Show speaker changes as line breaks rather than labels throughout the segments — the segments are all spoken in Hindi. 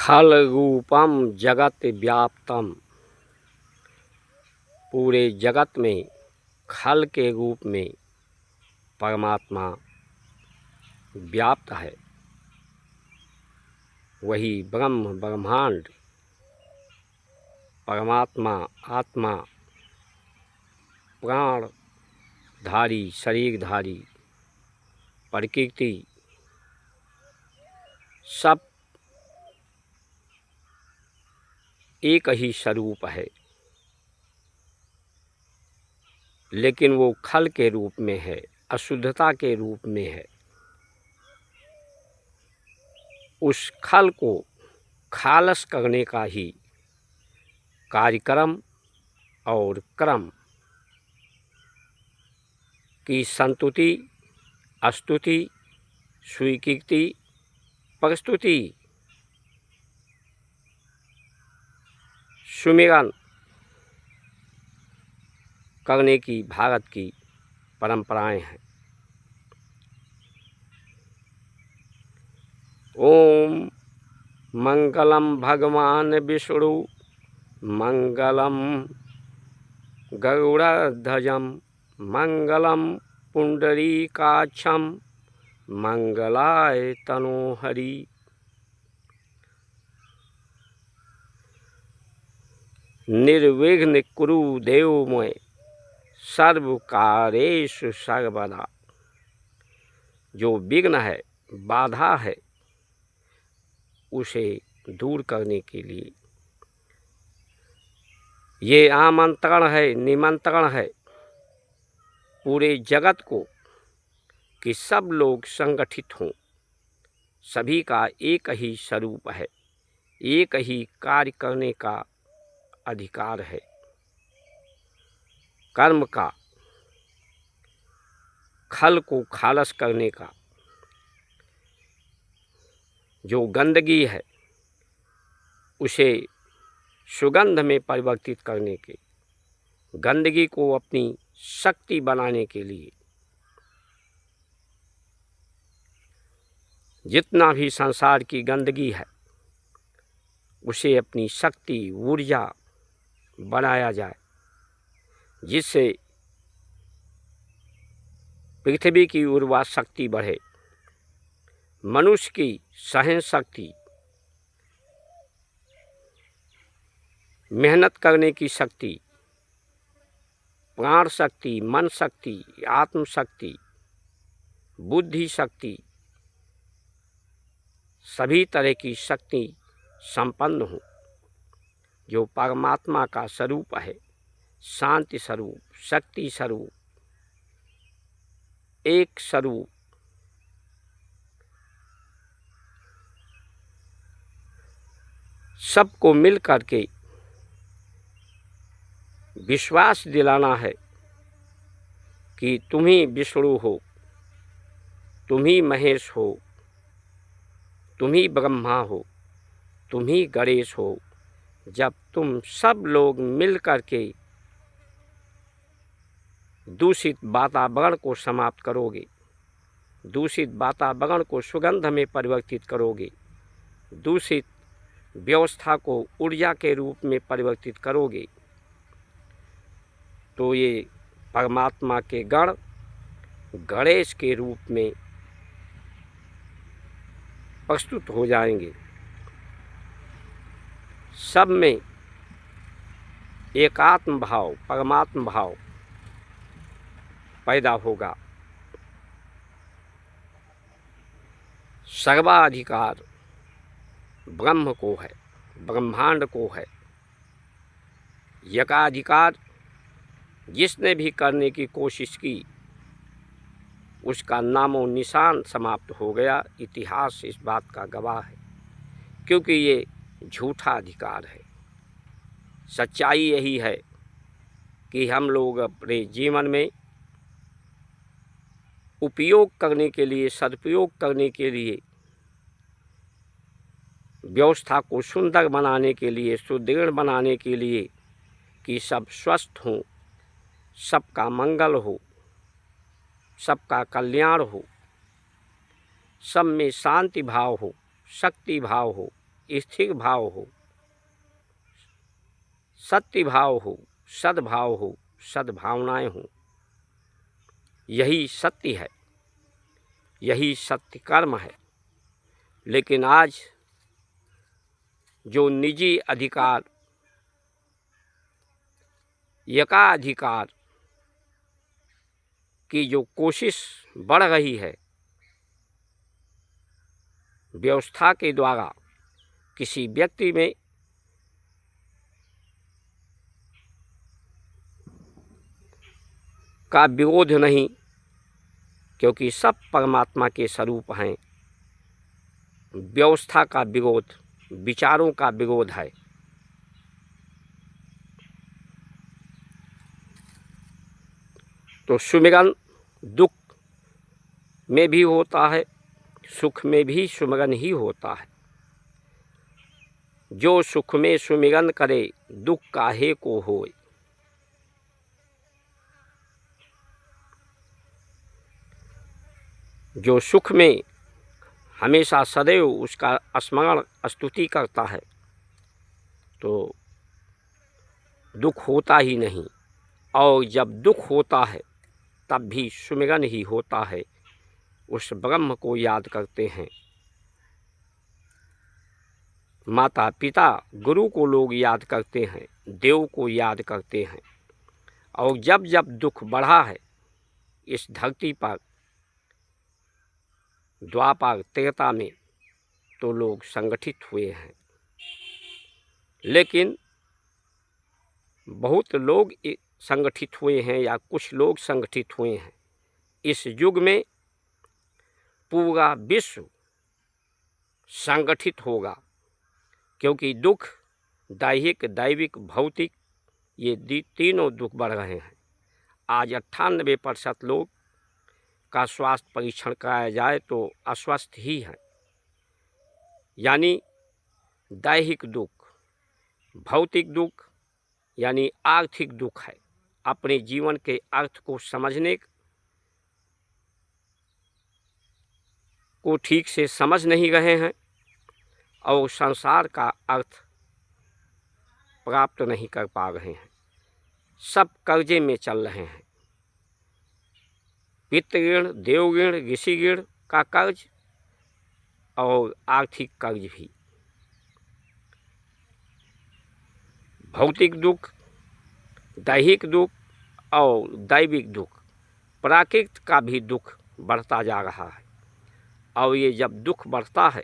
खलरूपम जगत व्याप्तम। पूरे जगत में खल के रूप में परमात्मा व्याप्त है। वही ब्रह्म ब्रह्मांड परमात्मा आत्मा प्राणधारी शरीरधारी प्रकृति सब एक ही स्वरूप है, लेकिन वो खल के रूप में है, अशुद्धता के रूप में है। उस खल को खालस करने का ही कार्यक्रम और क्रम की संतुति स्तुति स्वीकृति प्रस्तुति सुमिरन करने की भारत की परंपराएं हैं। ओम मंगलम भगवान विष्णु मंगलम गरुड़ध्वजम मंगलम पुंडरीकाक्षम मंगलाय तनोहरि। निर्विघ्न कुरु देवमय सर्व कार्येषु सर्वदा। जो विघ्न है बाधा है उसे दूर करने के लिए ये आमंत्रण है, निमंत्रण है पूरे जगत को कि सब लोग संगठित हों। सभी का एक ही स्वरूप है, एक ही कार्य करने का अधिकार है। कर्म का खल को खालस करने का, जो गंदगी है उसे सुगंध में परिवर्तित करने के, गंदगी को अपनी शक्ति बनाने के लिए जितना भी संसार की गंदगी है उसे अपनी शक्ति ऊर्जा बनाया जाए, जिससे पृथ्वी की उर्वरा शक्ति बढ़े, मनुष्य की सहन शक्ति, मेहनत करने की शक्ति, प्राण शक्ति, मन शक्ति, आत्म शक्ति, बुद्धि शक्ति, सभी तरह की शक्ति संपन्न हो। जो परमात्मा का स्वरूप है, शांति स्वरूप, शक्ति स्वरूप, एक स्वरूप, सबको मिल करके विश्वास दिलाना है कि तुम ही विष्णु हो, तुम ही महेश हो, तुम ही ब्रह्मा हो, तुम ही गणेश हो। जब तुम सब लोग मिल करके दूषित वातावरण को समाप्त करोगे, दूषित वातावरण को सुगंध में परिवर्तित करोगे, दूषित व्यवस्था को ऊर्जा के रूप में परिवर्तित करोगे, तो ये परमात्मा के गण गणेश के रूप में प्रस्तुत हो जाएंगे। सब में एकात्म भाव, परमात्म भाव पैदा होगा। सर्वाधिकार ब्रह्म को है, ब्रह्मांड को है। एकाधिकार जिसने भी करने की कोशिश की उसका नामो निशान समाप्त हो गया। इतिहास इस बात का गवाह है, क्योंकि ये झूठा अधिकार है। सच्चाई यही है कि हम लोग अपने जीवन में उपयोग करने के लिए, सदुपयोग करने के लिए, व्यवस्था को सुंदर बनाने के लिए, सुदृढ़ बनाने के लिए कि सब स्वस्थ हों, सबका मंगल हो, सबका कल्याण हो, सब में शांति भाव हो, शक्ति भाव हो, स्थिर भाव हो, सत्य भाव हो, सद्भाव हो, सद्भावनाएं हों, यही सत्य है, यही सत्य कर्म है। लेकिन आज जो निजी अधिकार, एकाधिकार की जो कोशिश बढ़ रही है, व्यवस्था के द्वारा किसी व्यक्ति में का विरोध नहीं, क्योंकि सब परमात्मा के स्वरूप हैं। व्यवस्था का विरोध, विचारों का विरोध है। तो सुमिरन दुख में भी होता है, सुख में भी सुमिरन ही होता है। जो सुख में सुमिरन करे, दुख काहे को होए। जो सुख में हमेशा सदैव उसका स्मरण स्तुति करता है, तो दुख होता ही नहीं। और जब दुख होता है तब भी सुमिरन ही होता है। उस ब्रह्म को याद करते हैं, माता पिता गुरु को लोग याद करते हैं, देव को याद करते हैं। और जब जब दुख बढ़ा है इस धरती पर, द्वापर त्रेता में, तो लोग संगठित हुए हैं। लेकिन बहुत लोग संगठित हुए हैं या कुछ लोग संगठित हुए हैं। इस युग में पूरा विश्व संगठित होगा, क्योंकि दुख दैहिक, दैविक, भौतिक, ये तीनों दुख बढ़ रहे हैं। आज 98% लोग का स्वास्थ्य परीक्षण कराया जाए तो अस्वस्थ ही हैं। यानी दैहिक दुख, भौतिक दुख, यानी आर्थिक दुख है। अपने जीवन के अर्थ को समझने को ठीक से समझ नहीं रहे हैं और संसार का अर्थ प्राप्त नहीं कर पा रहे हैं। सब कर्जे में चल रहे हैं। पितृ ऋण, देव ऋण, ऋषि ऋण का कर्ज और आर्थिक कर्ज भी। भौतिक दुख, दैहिक दुख और दैविक दुख, प्राकृतिक का भी दुख बढ़ता जा रहा है। और ये जब दुख बढ़ता है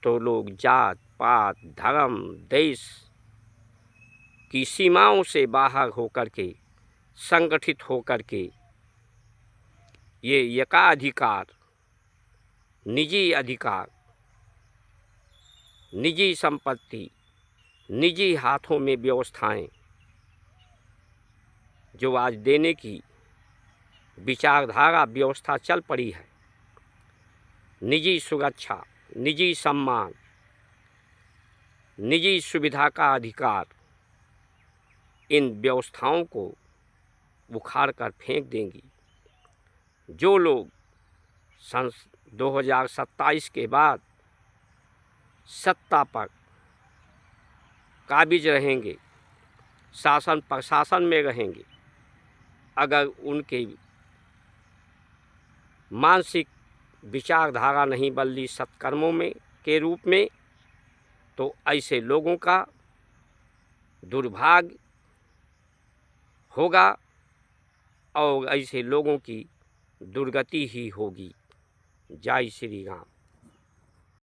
तो लोग जात पात, धर्म, देश की सीमाओं से बाहर होकर के, संगठित होकर के, ये एकाधिकार, निजी अधिकार, निजी संपत्ति, निजी हाथों में व्यवस्थाएं जो आज देने की विचारधारा व्यवस्था चल पड़ी है, निजी सुरक्षा, निजी सम्मान, निजी सुविधा का अधिकार, इन व्यवस्थाओं को उखाड़ कर फेंक देंगी। जो लोग 2027 के बाद सत्ता पर काबिज रहेंगे, शासन प्रशासन में रहेंगे, अगर उनके मानसिक विचारधारा नहीं बदली सत्कर्मों में के रूप में, तो ऐसे लोगों का दुर्भाग्य होगा और ऐसे लोगों की दुर्गति ही होगी। जय श्री राम।